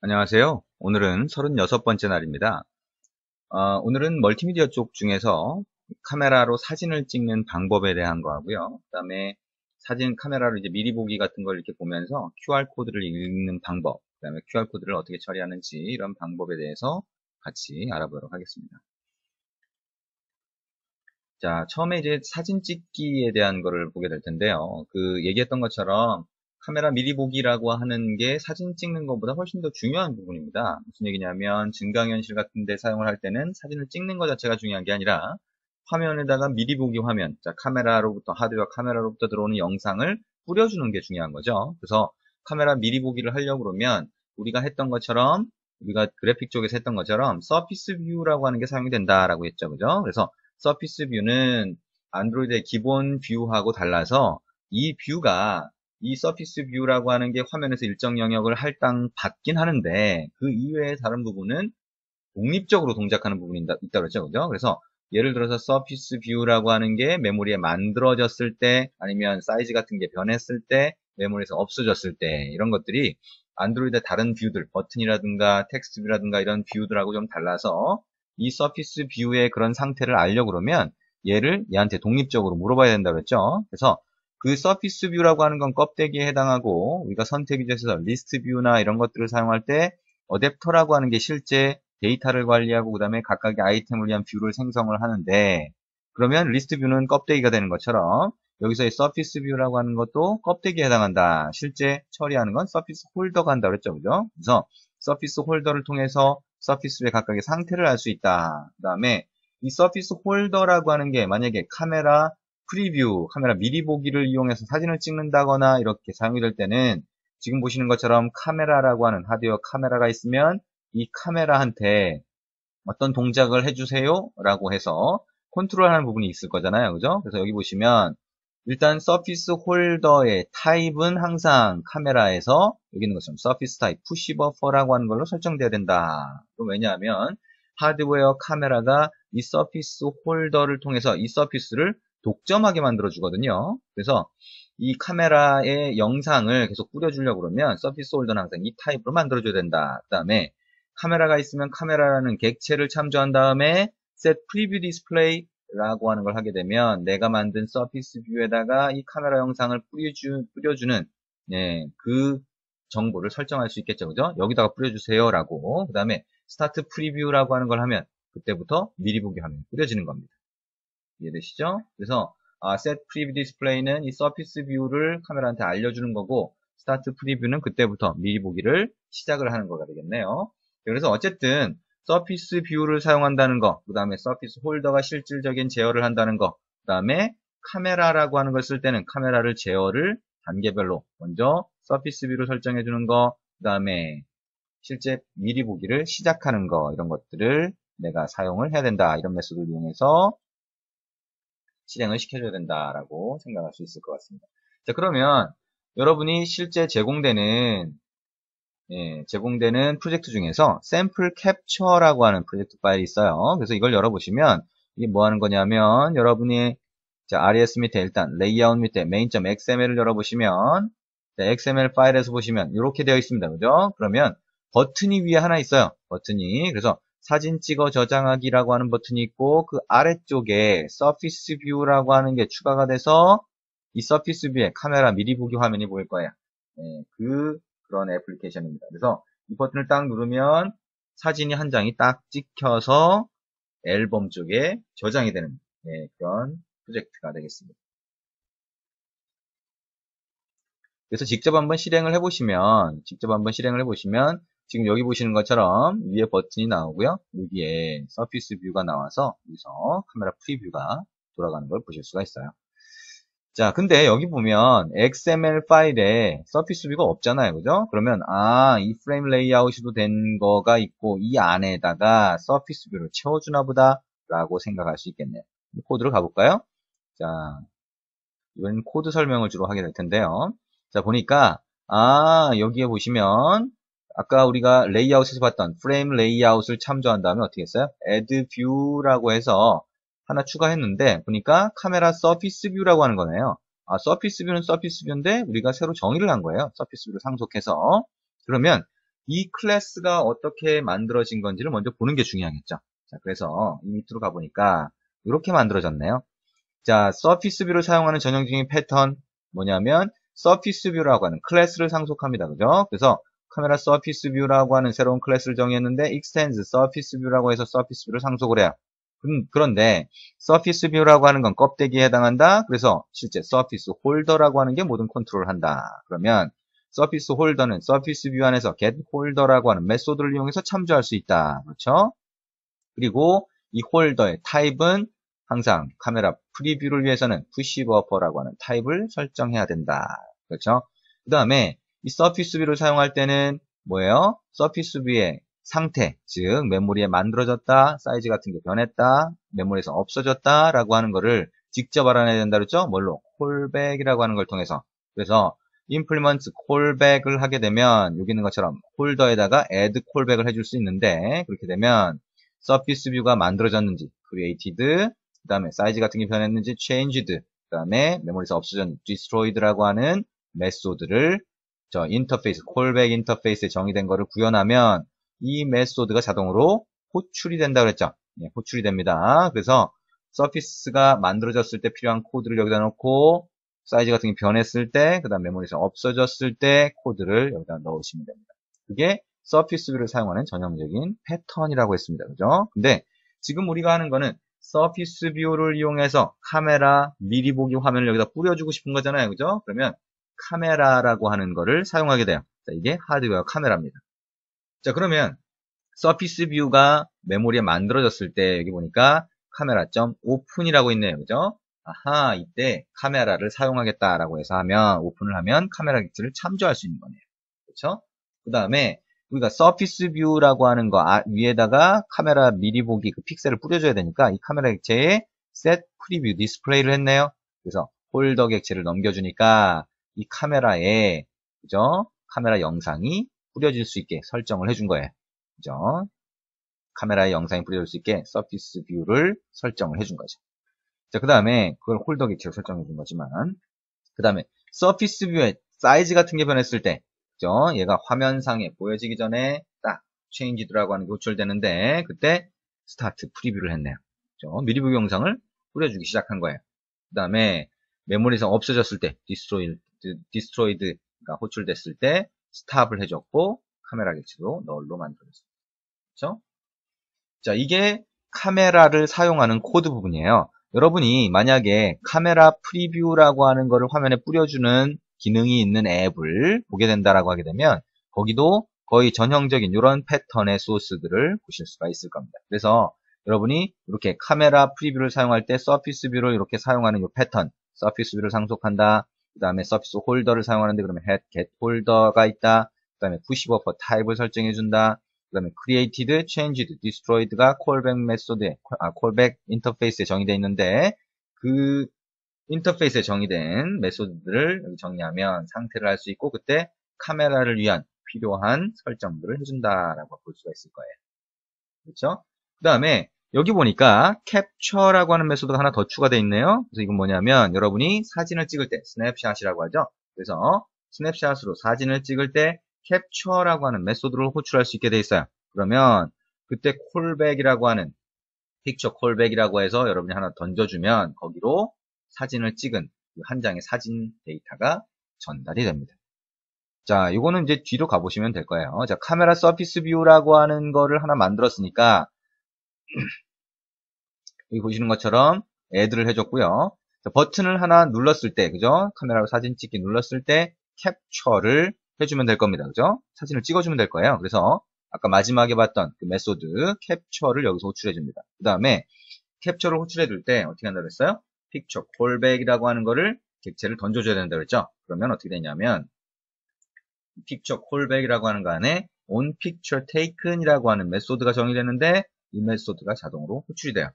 안녕하세요. 오늘은 36번째 날입니다. 오늘은 멀티미디어 쪽 중에서 카메라로 사진을 찍는 방법에 대한 거 하고요. 그 다음에 사진 카메라로 이제 미리 보기 같은 걸 이렇게 보면서 QR코드를 읽는 방법, 그 다음에 QR코드를 어떻게 처리하는지 이런 방법에 대해서 같이 알아보도록 하겠습니다. 자, 처음에 이제 사진 찍기에 대한 거를 보게 될 텐데요. 얘기했던 것처럼 카메라 미리 보기라고 하는 게 사진 찍는 것보다 훨씬 더 중요한 부분입니다. 무슨 얘기냐면 증강현실 같은 데 사용을 할 때는 사진을 찍는 것 자체가 중요한 게 아니라 화면에다가 미리 보기 화면, 자, 하드웨어 카메라로부터 들어오는 영상을 뿌려주는 게 중요한 거죠. 그래서 카메라 미리 보기를 하려고 그러면 우리가 그래픽 쪽에서 했던 것처럼 서피스 뷰라고 하는 게 사용이 된다라고 했죠. 그죠? 그래서 서피스 뷰는 안드로이드의 기본 뷰하고 달라서 이 서피스 뷰라고 하는 게 화면에서 일정 영역을 할당받긴 하는데 그 이외의 다른 부분은 독립적으로 동작하는 부분이 있다 그랬죠. 그죠? 그래서 예를 들어서 서피스 뷰라고 하는 게 메모리에 만들어졌을 때 아니면 사이즈 같은 게 변했을 때 메모리에서 없어졌을 때 이런 것들이 안드로이드의 다른 뷰들 버튼이라든가 텍스트 뷰라든가 이런 뷰들하고 좀 달라서 이 서피스 뷰의 그런 상태를 알려고 그러면 얘한테 독립적으로 물어봐야 된다고 그랬죠. 그래서 그 서피스 뷰라고 하는 건 껍데기에 해당하고 우리가 선택 위주에서 리스트 뷰나 이런 것들을 사용할 때 어댑터라고 하는 게 실제 데이터를 관리하고 그 다음에 각각의 아이템을 위한 뷰를 생성을 하는데 그러면 리스트 뷰는 껍데기가 되는 것처럼 여기서의 서피스 뷰라고 하는 것도 껍데기에 해당한다. 실제 처리하는 건 서피스 홀더가 한다고 그랬죠. 그죠? 그래서 서피스 홀더를 통해서 서피스 뷰의 각각의 상태를 알 수 있다. 그 다음에 이 서피스 홀더라고 하는 게 만약에 카메라 카메라 미리 보기를 이용해서 사진을 찍는다거나 이렇게 사용이 될 때는 지금 보시는 것처럼 카메라라고 하는 하드웨어 카메라가 있으면 이 카메라한테 어떤 동작을 해주세요 라고 해서 컨트롤하는 부분이 있을 거잖아요. 그죠? 그래서 여기 보시면 일단 서피스 홀더의 타입은 항상 카메라에서 여기 있는 것처럼 서피스 타입 푸시 버퍼라고 하는 걸로 설정돼야 된다. 왜냐하면 하드웨어 카메라가 이 서피스 홀더를 통해서 이 서피스를 독점하게 만들어 주거든요. 그래서 이 카메라의 영상을 계속 뿌려주려고 그러면 서피스 홀더는 항상 이 타입으로 만들어 줘야 된다. 그 다음에 카메라가 있으면 카메라라는 객체를 참조한 다음에 set preview display라고 하는 걸 하게 되면 내가 만든 서피스 뷰에다가 이 카메라 영상을 뿌려주는 그 정보를 설정할 수 있겠죠. 그죠? 여기다가 뿌려주세요 라고 그 다음에 스타트 프리뷰라고 하는 걸 하면 그때부터 미리 보기 화면이 뿌려지는 겁니다. 이해되시죠? 그래서 set preview display는 이 서피스 뷰를 카메라한테 알려주는 거고 스타트 프리뷰는 그때부터 미리 보기를 시작을 하는 거가 되겠네요. 그래서 어쨌든 서피스 뷰를 사용한다는 거, 그 다음에 서피스 홀더가 실질적인 제어를 한다는 거, 그 다음에 카메라라고 하는 걸 쓸 때는 카메라를 제어를 단계별로 먼저 서피스 뷰를 설정해 주는 거, 그 다음에 실제 미리 보기를 시작하는 거 이런 것들을 내가 사용을 해야 된다. 이런 메소드를 이용해서 실행을 시켜줘야 된다라고 생각할 수 있을 것 같습니다. 자, 그러면 여러분이 실제 제공되는 프로젝트 중에서 샘플 캡처라고 하는 프로젝트 파일이 있어요. 그래서 이걸 열어보시면 이게 뭐 하는 거냐면 여러분이 자, RES 밑에 일단 레이아웃 밑에 main.xml을 열어보시면 자, XML 파일에서 보시면 이렇게 되어 있습니다. 그죠? 그러면 버튼이 위에 하나 있어요. 버튼이. 그래서 사진 찍어 저장하기라고 하는 버튼이 있고 그 아래쪽에 서피스 뷰라고 하는 게 추가가 돼서 이 서피스 뷰에 카메라 미리 보기 화면이 보일 거예요. 그런 애플리케이션입니다. 그래서 이 버튼을 딱 누르면 사진이 한 장이 딱 찍혀서 앨범 쪽에 저장이 되는 그런 프로젝트가 되겠습니다. 그래서 직접 한번 실행을 해보시면 지금 여기 보시는 것처럼 위에 버튼이 나오고요. 여기에 서피스 뷰가 나와서 여기서 카메라 프리뷰가 돌아가는 걸 보실 수가 있어요. 자, 근데 여기 보면 XML 파일에 서피스 뷰가 없잖아요. 그죠? 그러면 이 프레임 레이아웃이도 된 거가 있고 이 안에다가 서피스 뷰를 채워주나 보다 라고 생각할 수 있겠네요. 코드로 가볼까요? 자, 이번 코드 설명을 주로 하게 될 텐데요. 자, 보니까 여기에 보시면 아까 우리가 레이아웃에서 봤던 프레임 레이아웃을 참조한 다음에 어떻게 했어요? add view라고 해서 하나 추가했는데 보니까 카메라 서피스 뷰라고 하는 거네요. 서피스 뷰는 서피스 뷰인데 우리가 새로 정의를 한 거예요. 서피스 뷰를 상속해서. 그러면 이 클래스가 어떻게 만들어진 건지를 먼저 보는 게 중요하겠죠. 자, 그래서 이 밑으로 가보니까 이렇게 만들어졌네요. 자, 서피스 뷰를 사용하는 전형적인 패턴 뭐냐면 서피스 뷰라고 하는 클래스를 상속합니다. 그죠? 그래서 카메라 서피스 뷰라고 하는 새로운 클래스를 정의했는데 extends 서피스 뷰라고 해서 서피스 뷰를 상속을 해요. 그런데 서피스 뷰라고 하는 건 껍데기에 해당한다. 그래서 실제 서피스 홀더라고 하는 게 모든 컨트롤을 한다. 그러면 서피스 홀더는 서피스 뷰 안에서 get 홀더라고 하는 메소드를 이용해서 참조할 수 있다. 그렇죠? 그리고 이 홀더의 타입은 항상 카메라 프리뷰를 위해서는 푸시 버퍼라고 하는 타입을 설정해야 된다. 그렇죠? 그 다음에 이 서피스 뷰를 사용할 때는 뭐예요? 서피스 뷰의 상태, 즉 메모리에 만들어졌다, 사이즈 같은 게 변했다, 메모리에서 없어졌다 라고 하는 거를 직접 알아내야 된다 그랬죠? 뭘로? 콜백이라고 하는 걸 통해서. 그래서 implement callback을 하게 되면 여기 있는 것처럼 홀더에다가 add callback을 해줄 수 있는데 그렇게 되면 서피스 뷰가 만들어졌는지 created, 그 다음에 사이즈 같은 게 변했는지 changed, 그 다음에 메모리에서 없어졌는지 destroyed라고 하는 메소드를 저 인터페이스, 콜백 인터페이스에 정의된 거를 구현하면 이 메소드가 자동으로 호출이 된다 그랬죠. 네, 호출이 됩니다. 그래서 서피스가 만들어졌을 때 필요한 코드를 여기다 넣고 사이즈 같은 게 변했을 때, 그 다음 메모리에서 없어졌을 때 코드를 여기다 넣으시면 됩니다. 그게 서피스 뷰를 사용하는 전형적인 패턴이라고 했습니다. 그죠? 근데 지금 우리가 하는 거는 서피스 뷰를 이용해서 카메라 미리 보기 화면을 여기다 뿌려주고 싶은 거잖아요. 그죠? 그러면 카메라라고 하는 거를 사용하게 돼요. 자, 이게 하드웨어 카메라입니다. 자, 그러면 서피스 뷰가 메모리에 만들어졌을 때 여기 보니까 카메라.open이라고 있네요. 그죠? 아하, 이때 카메라를 사용하겠다라고 해서 하면 오픈을 하면 카메라 객체를 참조할 수 있는 거네요. 그렇죠? 그 다음에 우리가 서피스 뷰라고 하는 거 위에다가 카메라 미리 보기 그 픽셀을 뿌려줘야 되니까 이 카메라 객체에 set preview 디스플레이를 했네요. 그래서 홀더 객체를 넘겨주니까 이 카메라에 그죠? 카메라 영상이 뿌려질 수 있게 설정을 해준 거예요. 그죠? 카메라에 영상이 뿌려질 수 있게 서피스 뷰를 설정을 해준 거죠. 자, 그 다음에 그걸 홀더 객체로 설정해 준 거지만 그 다음에 서피스 뷰의 사이즈 같은 게 변했을 때 그죠? 얘가 화면상에 보여지기 전에 딱 체인지드라고 하는 게 호출되는데 그때 스타트 프리뷰를 했네요. 그죠? 미리 보기 영상을 뿌려주기 시작한 거예요. 그 다음에 메모리에서 없어졌을 때 디스트로이드가 호출됐을 때 스탑을 해줬고 카메라 객체도 널로 만들어졌습니다. 그렇죠? 자, 이게 카메라를 사용하는 코드 부분이에요. 여러분이 만약에 카메라 프리뷰라고 하는 거를 화면에 뿌려주는 기능이 있는 앱을 보게 된다라고 하게 되면 거기도 거의 전형적인 이런 패턴의 소스들을 보실 수가 있을 겁니다. 그래서 여러분이 이렇게 카메라 프리뷰를 사용할 때 서피스 뷰를 이렇게 사용하는 이 패턴, 서피스 뷰를 상속한다. 그 다음에 서피스 홀더를 사용하는데 그러면 get 홀더가 있다. 그 다음에 푸시 버퍼 타입을 설정해준다. 그 다음에 created, changed, destroyed가 callback 메소드에, callback 인터페이스에 정의되어 있는데 그 인터페이스에 정의된 메소드들을 여기 정리하면 상태를 알 수 있고 그때 카메라를 위한 필요한 설정들을 해준다라고 볼 수가 있을 거예요. 그렇죠? 그 다음에 여기 보니까 캡처라고 하는 메소드가 하나 더 추가되어 있네요. 그래서 이건 뭐냐면 여러분이 사진을 찍을 때 스냅샷이라고 하죠. 그래서 스냅샷으로 사진을 찍을 때 캡처라고 하는 메소드를 호출할 수 있게 돼 있어요. 그러면 그때 콜백이라고 하는 픽처 콜백이라고 해서 여러분이 하나 던져주면 거기로 사진을 찍은 한 장의 사진 데이터가 전달이 됩니다. 자, 이거는 이제 뒤로 가보시면 될 거예요. 자, 카메라 서피스 뷰라고 하는 거를 하나 만들었으니까 여기 보시는 것처럼 애드를 해줬고요. 자, 버튼을 하나 눌렀을 때, 그죠? 카메라로 사진 찍기 눌렀을 때 캡처를 해주면 될 겁니다. 그죠? 사진을 찍어주면 될 거예요. 그래서 아까 마지막에 봤던 그 메소드 캡처를 여기서 호출해 줍니다. 그 다음에 캡처를 호출해 줄 때 어떻게 한다고 했어요? 픽처 콜백이라고 하는 거를 객체를 던져줘야 된다고 했죠? 그러면 어떻게 되냐면 픽처 콜백이라고 하는 거 안에 on picture taken이라고 하는 메소드가 정의되는데 이 메소드가 자동으로 호출이 돼요.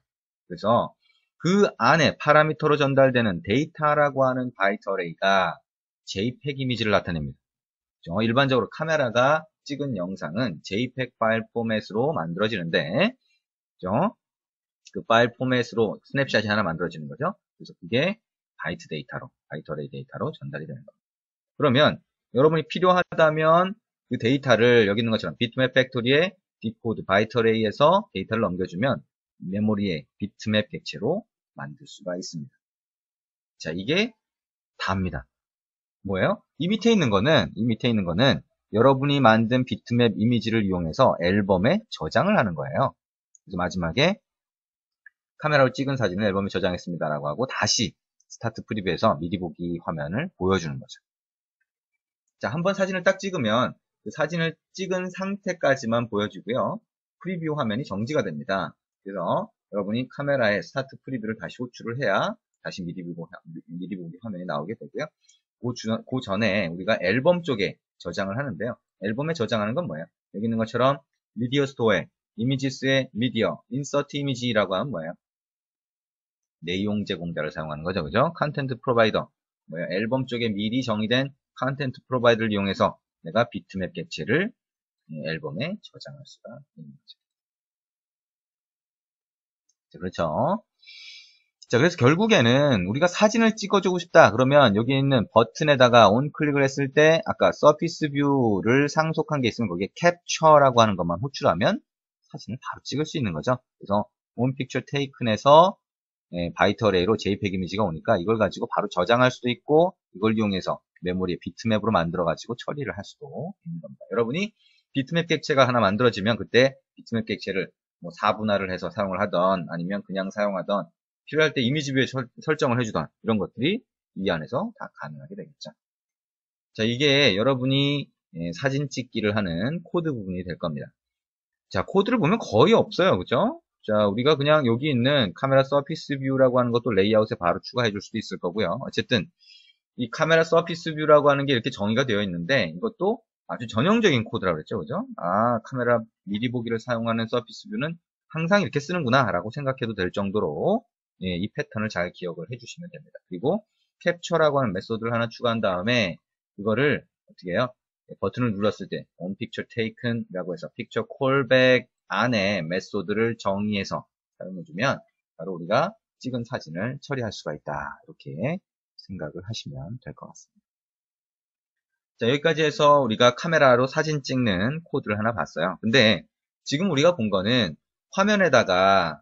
그래서 그 안에 파라미터로 전달되는 데이터라고 하는 바이트 어레이가 JPEG 이미지를 나타냅니다. 일반적으로 카메라가 찍은 영상은 JPEG 파일 포맷으로 만들어지는데 그 파일 포맷으로 스냅샷이 하나 만들어지는 거죠. 그래서 그게 바이트 어레이 데이터로 전달이 되는 겁니다. 그러면 여러분이 필요하다면 그 데이터를 여기 있는 것처럼 비트맵 팩토리에 디코드 바이트 어레이에서 데이터를 넘겨주면 메모리에 비트맵 객체로 만들 수가 있습니다. 자, 이게 다입니다. 뭐예요? 이 밑에 있는 거는 여러분이 만든 비트맵 이미지를 이용해서 앨범에 저장을 하는 거예요. 그래서 마지막에 카메라로 찍은 사진을 앨범에 저장했습니다라고 하고 다시 스타트 프리뷰에서 미리 보기 화면을 보여주는 거죠. 자, 한번 사진을 딱 찍으면 그 사진을 찍은 상태까지만 보여주고요. 프리뷰 화면이 정지가 됩니다. 그래서 여러분이 카메라에 스타트 프리뷰를 다시 호출을 해야 다시 미리 보기 화면이 나오게 되고요. 그 전에 우리가 앨범 쪽에 저장을 하는데요. 앨범에 저장하는 건 뭐예요? 여기 있는 것처럼 미디어 스토어에 이미지스의 미디어, 인서트 이미지라고 하면 뭐예요? 내용 제공자를 사용하는 거죠. 그죠? 컨텐트 프로바이더. 뭐예요? 앨범 쪽에 미리 정의된 컨텐트 프로바이더를 이용해서 내가 비트맵 객체를 앨범에 저장할 수가 있는 거죠. 자, 그렇죠? 자, 그래서 결국에는 우리가 사진을 찍어주고 싶다. 그러면 여기 있는 버튼에다가 온클릭을 했을 때 아까 서피스 뷰를 상속한 게 있으면 거기에 캡처라고 하는 것만 호출하면 사진을 바로 찍을 수 있는 거죠. 그래서 온픽처 테이큰에서 바이트 어레이로 JPEG 이미지가 오니까 이걸 가지고 바로 저장할 수도 있고 이걸 이용해서 메모리에 비트맵으로 만들어 가지고 처리를 할 수도 있는 겁니다. 여러분이 비트맵 객체가 하나 만들어지면 그때 비트맵 객체를 뭐 4분할을 해서 사용을 하던 아니면 그냥 사용하던 필요할 때 이미지 뷰에 설정을 해주던 이런 것들이 이 안에서 다 가능하게 되겠죠. 자, 이게 여러분이 사진 찍기를 하는 코드 부분이 될 겁니다. 자, 코드를 보면 거의 없어요. 그죠? 자, 우리가 그냥 여기 있는 카메라 서피스 뷰라고 하는 것도 레이아웃에 바로 추가해 줄 수도 있을 거고요. 어쨌든 이 카메라 서피스 뷰라고 하는 게 이렇게 정의가 되어 있는데 이것도 아주 전형적인 코드라고 그랬죠. 그죠? 아, 카메라 미리 보기를 사용하는 서피스 뷰는 항상 이렇게 쓰는구나 라고 생각해도 될 정도로 이 패턴을 잘 기억을 해주시면 됩니다. 그리고 캡처라고 하는 메소드를 하나 추가한 다음에 이거를 어떻게 해요? 버튼을 눌렀을 때 on picture taken이라고 해서 picture callback 안에 메소드를 정의해서 사용해주면 바로 우리가 찍은 사진을 처리할 수가 있다. 이렇게 생각을 하시면 될 것 같습니다. 자, 여기까지 해서 우리가 카메라로 사진 찍는 코드를 하나 봤어요. 근데 지금 우리가 본 거는 화면에다가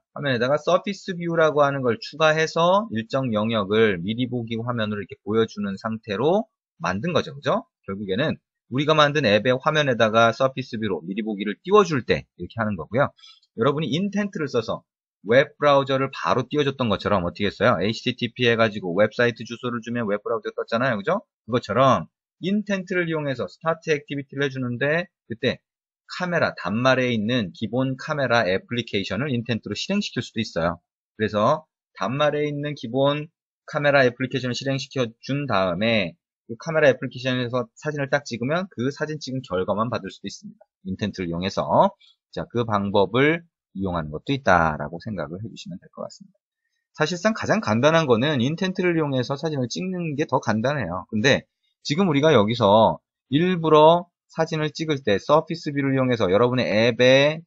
서피스 뷰라고 하는 걸 추가해서 일정 영역을 미리 보기 화면으로 이렇게 보여주는 상태로 만든 거죠. 그죠? 결국에는 우리가 만든 앱의 화면에다가 서피스 뷰로 미리 보기를 띄워줄 때 이렇게 하는 거고요. 여러분이 인텐트를 써서 웹 브라우저를 바로 띄워줬던 것처럼 어떻게 했어요? HTTP 해가지고 웹사이트 주소를 주면 웹 브라우저가 떴잖아요. 그죠? 그것처럼 인텐트를 이용해서 스타트 액티비티를 해주는데 그때 카메라 단말에 있는 기본 카메라 애플리케이션을 인텐트로 실행시킬 수도 있어요. 그래서 단말에 있는 기본 카메라 애플리케이션을 실행시켜 준 다음에 그 카메라 애플리케이션에서 사진을 딱 찍으면 그 사진 찍은 결과만 받을 수도 있습니다. 인텐트를 이용해서. 자, 그 방법을 이용하는 것도 있다라고 생각을 해주시면 될 것 같습니다. 사실상 가장 간단한 거는 인텐트를 이용해서 사진을 찍는 게 더 간단해요. 근데 지금 우리가 여기서 일부러 사진을 찍을 때 서피스 뷰를 이용해서 여러분의 앱에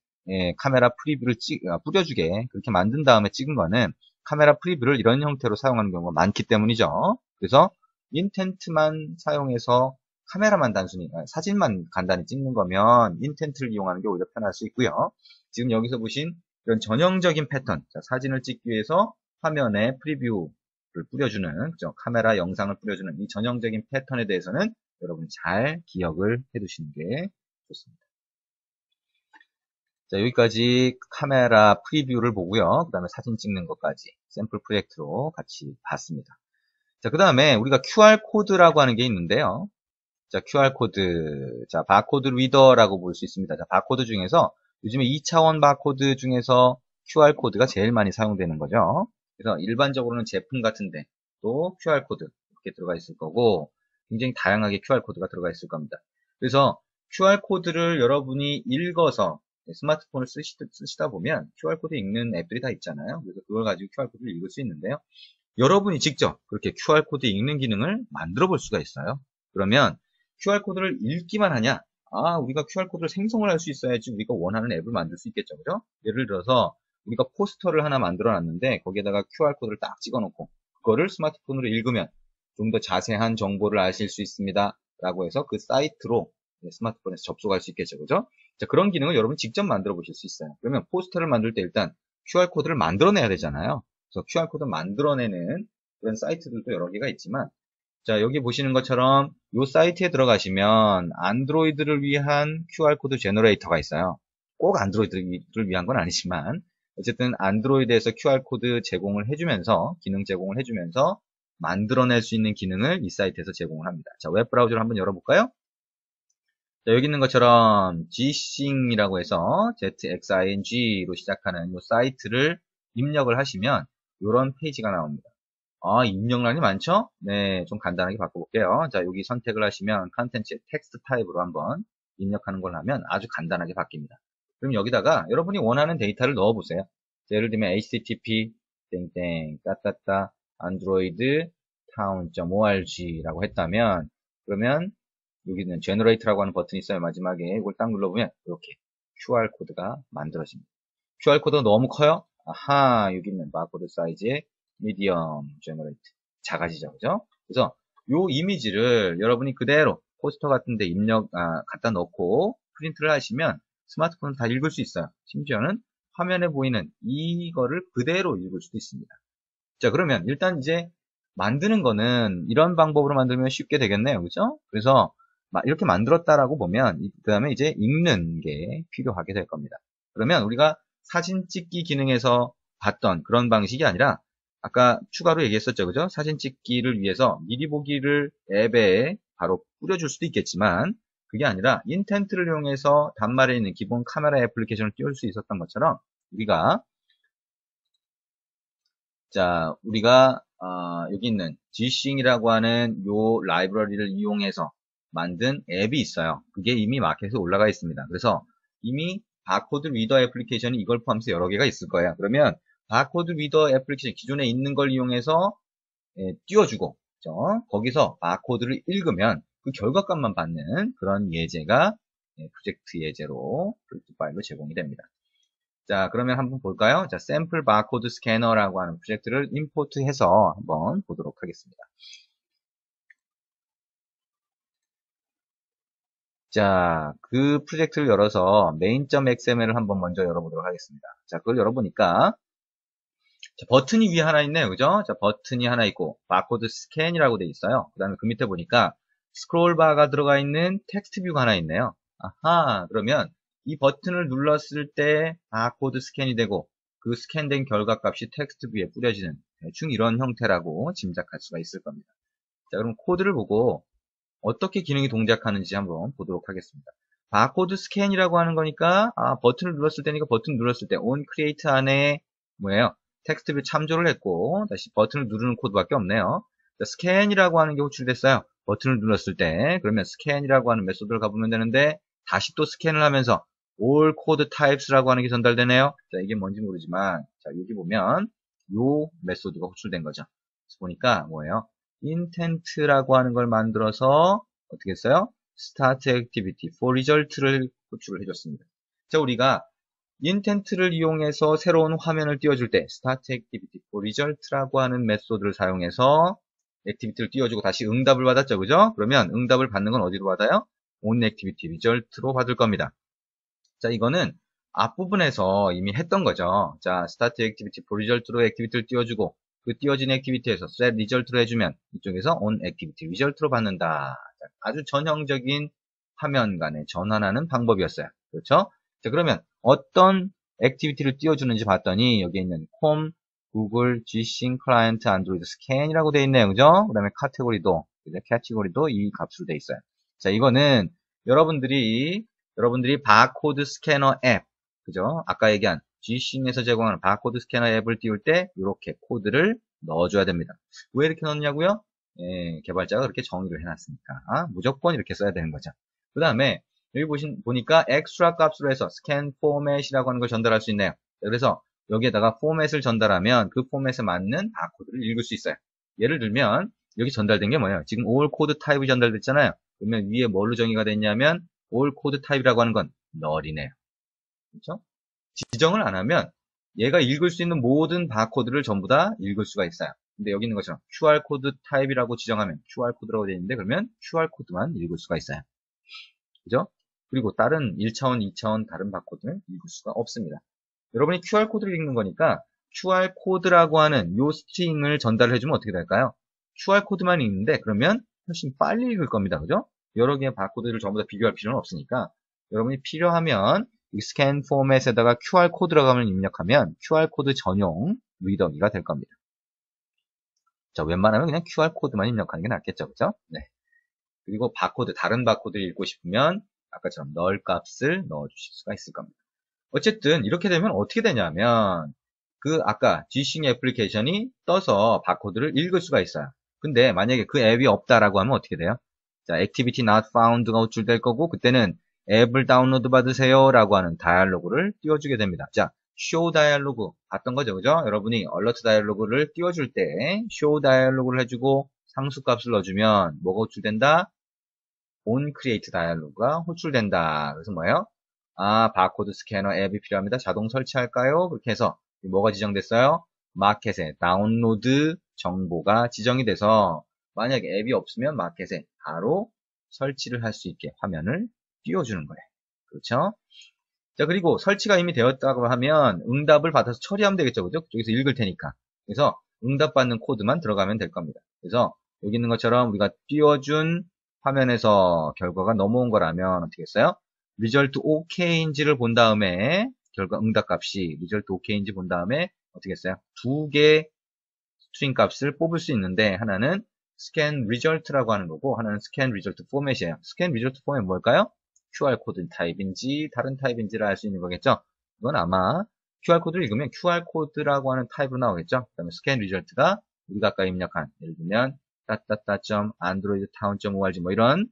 카메라 프리뷰를 뿌려주게 그렇게 만든 다음에 찍은 거는 카메라 프리뷰를 이런 형태로 사용하는 경우가 많기 때문이죠. 그래서 인텐트만 사용해서 카메라만 단순히 사진만 간단히 찍는 거면 인텐트를 이용하는 게 오히려 편할 수 있고요. 지금 여기서 보신 이런 전형적인 패턴, 자, 사진을 찍기 위해서 화면에 프리뷰를 뿌려주는, 그죠? 카메라 영상을 뿌려주는 이 전형적인 패턴에 대해서는 여러분이 잘 기억을 해두시는 게 좋습니다. 자, 여기까지 카메라 프리뷰를 보고요. 그 다음에 사진 찍는 것까지 샘플 프로젝트로 같이 봤습니다. 자, 그 다음에 우리가 QR코드라고 하는 게 있는데요. 자, QR코드. 자, 바코드 리더라고 볼 수 있습니다. 자, 바코드 중에서 요즘에 2차원 바코드 중에서 QR코드가 제일 많이 사용되는 거죠. 그래서 일반적으로는 제품 같은데 또 QR코드 이렇게 들어가 있을 거고 굉장히 다양하게 QR코드가 들어가 있을 겁니다. 그래서 QR코드를 여러분이 읽어서 스마트폰을 쓰시다 보면 QR코드 읽는 앱들이 다 있잖아요. 그래서 그걸 가지고 QR코드를 읽을 수 있는데요. 여러분이 직접 그렇게 QR코드 읽는 기능을 만들어 볼 수가 있어요. 그러면 QR코드를 읽기만 하냐? 아, 우리가 QR코드를 생성을 할 수 있어야지 우리가 원하는 앱을 만들 수 있겠죠. 그죠? 예를 들어서 우리가 포스터를 하나 만들어 놨는데 거기에다가 QR코드를 딱 찍어 놓고 그거를 스마트폰으로 읽으면 좀 더 자세한 정보를 아실 수 있습니다. 라고 해서 그 사이트로 스마트폰에서 접속할 수 있겠죠. 그죠? 자, 그런 기능을 여러분 직접 만들어 보실 수 있어요. 그러면 포스터를 만들 때 일단 QR코드를 만들어내야 되잖아요. 그래서 QR코드 만들어내는 그런 사이트들도 여러 개가 있지만, 자, 여기 보시는 것처럼 이 사이트에 들어가시면 안드로이드를 위한 QR코드 제너레이터가 있어요. 꼭 안드로이드를 위한 건 아니지만 어쨌든 안드로이드에서 QR코드 제공을 해주면서, 기능 제공을 해주면서 만들어낼 수 있는 기능을 이 사이트에서 제공을 합니다. 자, 웹브라우저를 한번 열어볼까요? 자, 여기 있는 것처럼 G싱이라고 해서 ZXING로 시작하는 이 사이트를 입력을 하시면 이런 페이지가 나옵니다. 아, 입력란이 많죠? 네, 좀 간단하게 바꿔볼게요. 자, 여기 선택을 하시면 컨텐츠 텍스트 타입으로 한번 입력하는 걸 하면 아주 간단하게 바뀝니다. 그럼 여기다가 여러분이 원하는 데이터를 넣어보세요. 자, 예를 들면 http 땡땡 따따따 android town.org라고 했다면, 그러면 여기는 generate라고 하는 버튼이 있어요. 마지막에 이걸 딱 눌러보면 이렇게 QR코드가 만들어집니다. QR코드가 너무 커요? 아하, 여기 있는 바코드 사이즈의 미디엄 제너레이트, 작아지죠. 그죠? 그래서 요 이미지를 여러분이 그대로 포스터 같은 데 갖다 넣고 프린트를 하시면 스마트폰은 다 읽을 수 있어요. 심지어는 화면에 보이는 이거를 그대로 읽을 수도 있습니다. 자, 그러면 일단 이제 만드는 거는 이런 방법으로 만들면 쉽게 되겠네요. 그죠? 그래서 이렇게 만들었다라고 보면 그 다음에 이제 읽는 게 필요하게 될 겁니다. 그러면 우리가 사진 찍기 기능에서 봤던 그런 방식이 아니라 아까 추가로 얘기했었죠. 그죠? 사진 찍기를 위해서 미리 보기를 앱에 바로 뿌려줄 수도 있겠지만, 그게 아니라 인텐트를 이용해서 단말에 있는 기본 카메라 애플리케이션을 띄울 수 있었던 것처럼 우리가 여기 있는 G싱이라고 하는 요 라이브러리를 이용해서 만든 앱이 있어요. 그게 이미 마켓에 올라가 있습니다. 그래서 이미 바코드 리더 애플리케이션이 이걸 포함해서 여러 개가 있을 거예요. 그러면 바코드 리더 애플리케이션 기존에 있는 걸 이용해서 띄워주고, 그렇죠? 거기서 바코드를 읽으면 그 결과값만 받는 그런 예제가 프로젝트 예제로 프로젝트 파일로 제공이 됩니다. 자, 그러면 한번 볼까요? 자, 샘플 바코드 스캐너라고 하는 프로젝트를 임포트해서 한번 보도록 하겠습니다. 자, 그 프로젝트를 열어서 main.xml을 한번 먼저 열어보도록 하겠습니다. 자, 그걸 열어보니까 자, 버튼이 위에 하나 있네요. 그죠? 자, 버튼이 하나 있고 바코드 스캔이라고 돼 있어요. 그 다음에 그 밑에 보니까 스크롤 바가 들어가 있는 텍스트 뷰가 하나 있네요. 아하, 그러면 이 버튼을 눌렀을 때 바코드 스캔이 되고 그 스캔된 결과값이 텍스트 뷰에 뿌려지는 대충 이런 형태라고 짐작할 수가 있을 겁니다. 자, 그럼 코드를 보고 어떻게 기능이 동작하는지 한번 보도록 하겠습니다. 바코드 스캔이라고 하는 거니까 버튼을 눌렀을 때니까 버튼 눌렀을 때 on create 안에 뭐예요? 텍스트 뷰 참조를 했고 다시 버튼을 누르는 코드밖에 없네요. 자, 스캔이라고 하는 게 호출됐어요. 버튼을 눌렀을 때. 그러면 스캔이라고 하는 메소드를 가보면 되는데 다시 또 스캔을 하면서 all code types라고 하는 게 전달되네요. 자, 이게 뭔지 모르지만 자, 여기 보면 요 메소드가 호출된 거죠. 그래서 보니까 뭐예요? intent라고 하는 걸 만들어서 어떻게 했어요? start activity for result를 호출을 해줬습니다. 자, 우리가 intent를 이용해서 새로운 화면을 띄워줄 때 start activity for result라고 하는 메소드를 사용해서 액티비티를 띄워주고 다시 응답을 받았죠. 그죠? 그러면 응답을 받는 건 어디로 받아요? on activity result로 받을 겁니다. 자, 이거는 앞부분에서 이미 했던 거죠. 자, start activity for result로 액티비티를 띄워주고 그 띄워진 액티비티에서 set result로 해주면 이쪽에서 on activity result로 받는다. 자, 아주 전형적인 화면 간의 전환하는 방법이었어요. 그렇죠? 자, 그러면 어떤 액티비티를 띄워주는지 봤더니 여기 있는 콤, 구글, G싱, 클라이언트, 안드로이드 스캔이라고 되어 있네요. 그죠? 그 다음에 카테고리도 이 값으로 되어 있어요. 자, 이거는 여러분들이 바코드 스캐너 앱, 그죠? 아까 얘기한 G싱에서 제공하는 바코드 스캐너 앱을 띄울 때 이렇게 코드를 넣어줘야 됩니다. 왜 이렇게 넣냐고요? 개발자가 그렇게 정의를 해놨으니까 무조건 이렇게 써야 되는 거죠. 그 다음에 여기 보니까 extra 값으로 해서 scan format이라고 하는 걸 전달할 수 있네요. 그래서 여기에다가 포맷을 전달하면 그 포맷에 맞는 바코드를 읽을 수 있어요. 예를 들면 여기 전달된 게 뭐예요? 지금 all code type이 전달됐잖아요. 그러면 위에 뭘로 정의가 됐냐면 all code type이라고 하는 건 null이네요. 그렇죠? 지정을 안 하면 얘가 읽을 수 있는 모든 바코드를 전부 다 읽을 수가 있어요. 근데 여기 있는 것처럼 QR 코드 타입이라고 지정하면 QR 코드라고 되어 있는데 그러면 QR 코드만 읽을 수가 있어요. 그죠? 그리고 다른 1차원, 2차원 다른 바코드는 읽을 수가 없습니다. 여러분이 QR코드를 읽는 거니까 QR코드라고 하는 요 스트링을 전달해주면 어떻게 될까요? QR코드만 읽는데 그러면 훨씬 빨리 읽을 겁니다. 그죠? 여러 개의 바코드를 전부 다 비교할 필요는 없으니까 여러분이 필요하면 이 스캔 포맷에다가 QR코드라고 하면 입력하면 QR코드 전용 리더기가 될 겁니다. 자, 웬만하면 그냥 QR코드만 입력하는 게 낫겠죠. 그죠? 네. 그리고 바코드, 다른 바코드를 읽고 싶으면 아까처럼 널 값을 넣어주실 수가 있을 겁니다. 어쨌든 이렇게 되면 어떻게 되냐면 그 아까 G싱 애플리케이션이 떠서 바코드를 읽을 수가 있어요. 근데 만약에 그 앱이 없다라고 하면 어떻게 돼요? 자, Activity Not Found가 호출될 거고 그때는 앱을 다운로드 받으세요 라고 하는 다이얼로그를 띄워주게 됩니다. 자, Show 다이얼로그 봤던 거죠, 그죠? 여러분이 얼러트 다이얼로그를 띄워줄 때 Show 다이얼로그를 해주고 상수값을 넣어주면 뭐가 호출된다? On Create 다이얼로그가 호출된다. 그래서 뭐예요? 아, 바코드 스캐너 앱이 필요합니다. 자동 설치할까요? 그렇게 해서 뭐가 지정됐어요? 마켓에 다운로드 정보가 지정이 돼서 만약에 앱이 없으면 마켓에 바로 설치를 할 수 있게 화면을 띄워주는 거예요. 그렇죠? 자, 그리고 설치가 이미 되었다고 하면 응답을 받아서 처리하면 되겠죠. 그죠? 그쪽에서 읽을 테니까. 그래서 응답받는 코드만 들어가면 될 겁니다. 그래서 여기 있는 것처럼 우리가 띄워준 화면에서 결과가 넘어온 거라면 어떻게 했어요? result OK인지를 본 다음에 결과 응답값이 result OK인지 본 다음에 어떻게 했어요? 두 개의 스트링 값을 뽑을 수 있는데 하나는 scan result라고 하는 거고 하나는 scan result format이에요. scan result format 뭘까요? QR코드 타입인지 다른 타입인지를 알 수 있는 거겠죠. 이건 아마 QR코드를 읽으면 QR코드라고 하는 타입으로 나오겠죠. 그 다음에 scan result가 우리가 아까 입력한 예를 들면 androidtown.org 뭐 이런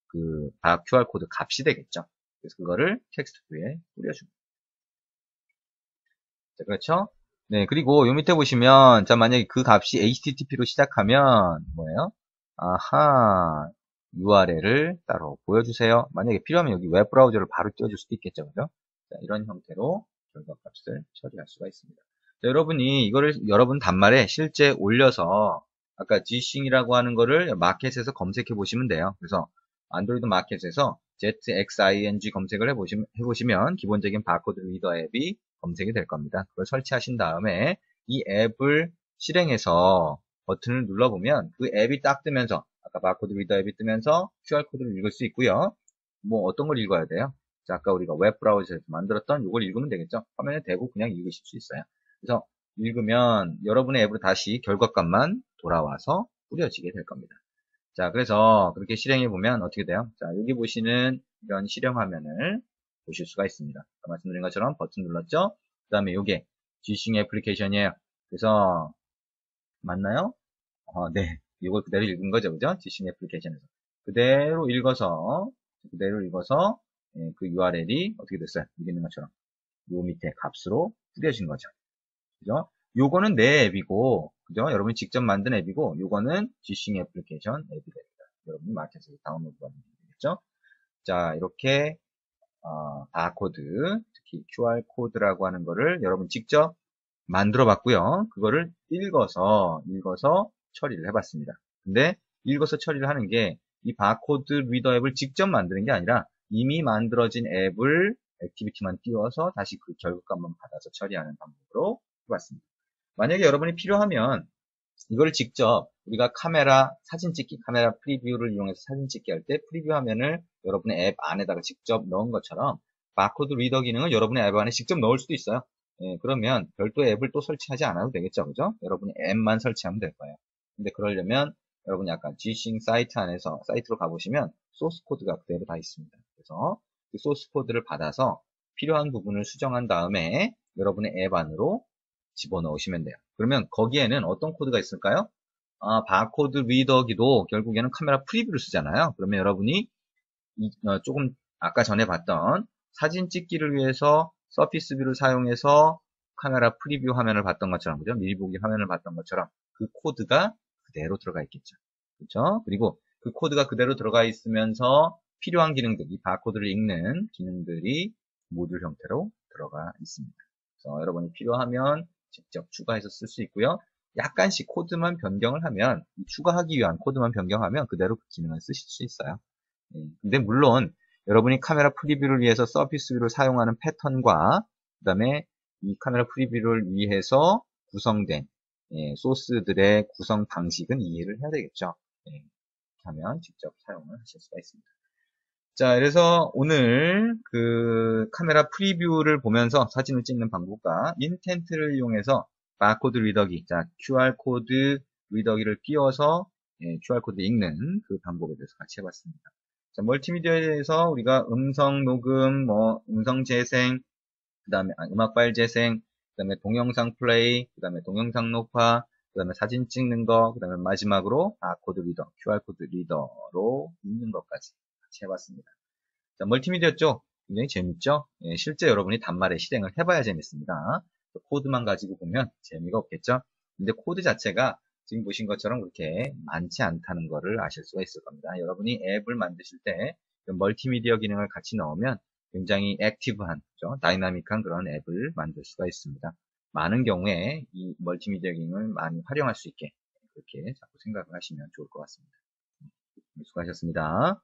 그 QR코드 값이 되겠죠. 그래서 그거를 텍스트뷰에 뿌려줍니다. 자, 그렇죠? 네, 그리고 요 밑에 보시면 자 만약에 그 값이 HTTP로 시작하면 뭐예요? 아하 URL을 따로 보여주세요. 만약에 필요하면 여기 웹브라우저를 바로 띄워줄 수도 있겠죠. 그죠? 자, 이런 형태로 결과값을 처리할 수가 있습니다. 자, 여러분이 이거를 여러분 단말에 실제 올려서 아까 G싱이라고 하는 거를 마켓에서 검색해 보시면 돼요. 그래서 안드로이드 마켓에서 ZXING 검색을 해보시면 기본적인 바코드 리더 앱이 검색이 될 겁니다. 그걸 설치하신 다음에 이 앱을 실행해서 버튼을 눌러보면 그 앱이 딱 뜨면서 아까 바코드 리더 앱이 뜨면서 QR코드를 읽을 수 있고요. 뭐 어떤 걸 읽어야 돼요? 자, 아까 우리가 웹 브라우저에서 만들었던 이걸 읽으면 되겠죠. 화면에 대고 그냥 읽으실 수 있어요. 그래서 읽으면 여러분의 앱으로 다시 결과값만 돌아와서 뿌려지게 될 겁니다. 자, 그래서 그렇게 실행해 보면 어떻게 돼요? 자, 여기 보시는 이런 실행 화면을 보실 수가 있습니다. 말씀드린 것처럼 버튼 눌렀죠? 그 다음에 이게 G싱 애플리케이션이에요. 그래서 맞나요? 네. 이걸 그대로 읽은 거죠. 그죠? G싱 애플리케이션에서. 그대로 읽어서 예, 그 URL이 어떻게 됐어요? 여기 있는 것처럼 요 밑에 값으로 뿌려진 거죠. 그죠? 요거는 내 앱이고, 그죠? 여러분이 직접 만든 앱이고, 요거는 G싱 애플리케이션 앱이 됩니다. 여러분이 마켓에서 다운로드 받으면 되겠죠? 자, 이렇게 바코드, 특히 QR코드라고 하는 거를 여러분 직접 만들어 봤고요. 그거를 읽어서 처리를 해봤습니다. 근데 읽어서 처리를 하는 게 이 바코드 리더 앱을 직접 만드는 게 아니라 이미 만들어진 앱을 액티비티만 띄워서 다시 그 결과값만 받아서 처리하는 방법으로 해봤습니다. 만약에 여러분이 필요하면 이걸 직접 우리가 카메라 사진 찍기, 카메라 프리뷰를 이용해서 사진 찍기 할 때 프리뷰 화면을 여러분의 앱 안에다가 직접 넣은 것처럼 바코드 리더 기능을 여러분의 앱 안에 직접 넣을 수도 있어요. 예, 그러면 별도의 앱을 또 설치하지 않아도 되겠죠, 그죠? 여러분의 앱만 설치하면 될 거예요. 근데 그러려면 여러분이 아까 G싱 사이트 안에서 사이트로 가보시면 소스 코드가 그대로 다 있습니다. 그래서 그 소스 코드를 받아서 필요한 부분을 수정한 다음에 여러분의 앱 안으로 집어넣으시면 돼요. 그러면 거기에는 어떤 코드가 있을까요? 바코드 리더기도 결국에는 카메라 프리뷰를 쓰잖아요. 그러면 여러분이 조금 아까 전에 봤던 사진 찍기를 위해서 서피스 뷰를 사용해서 카메라 프리뷰 화면을 봤던 것처럼, 그죠? 미리 보기 화면을 봤던 것처럼 그 코드가 그대로 들어가 있겠죠. 그렇죠? 그리고 그 코드가 그대로 들어가 있으면서 필요한 기능들, 이 바코드를 읽는 기능들이 모듈 형태로 들어가 있습니다. 그래서 여러분이 필요하면 직접 추가해서 쓸 수 있고요. 약간씩 코드만 변경을 하면, 추가하기 위한 코드만 변경하면 그대로 그 기능을 쓰실 수 있어요. 근데 물론 여러분이 카메라 프리뷰를 위해서 서피스 뷰를 사용하는 패턴과 그 다음에 이 카메라 프리뷰를 위해서 구성된 소스들의 구성 방식은 이해를 해야 되겠죠. 예, 하면 직접 사용을 하실 수가 있습니다. 자, 그래서 오늘 그 카메라 프리뷰를 보면서 사진을 찍는 방법과 인텐트를 이용해서 바코드 리더기, 자, QR코드 리더기를 끼워서 QR코드 읽는 그 방법에 대해서 같이 해봤습니다. 자, 멀티미디어에 대해서 우리가 음성 녹음, 음성 재생, 그 다음에 음악 파일 재생, 그 다음에 동영상 플레이, 그 다음에 동영상 녹화, 그 다음에 사진 찍는 거, 그 다음에 마지막으로 바코드 리더, QR코드 리더로 읽는 것까지 같이 해봤습니다. 자, 멀티미디어 쪽 굉장히 재밌죠? 예, 실제 여러분이 단말에 실행을 해봐야 재밌습니다. 코드만 가지고 보면 재미가 없겠죠? 근데 코드 자체가 지금 보신 것처럼 그렇게 많지 않다는 것을 아실 수가 있을 겁니다. 여러분이 앱을 만드실 때 멀티미디어 기능을 같이 넣으면 굉장히 액티브한, 그렇죠? 다이나믹한 그런 앱을 만들 수가 있습니다. 많은 경우에 이 멀티미디어 기능을 많이 활용할 수 있게 그렇게 자꾸 생각을 하시면 좋을 것 같습니다. 수고하셨습니다.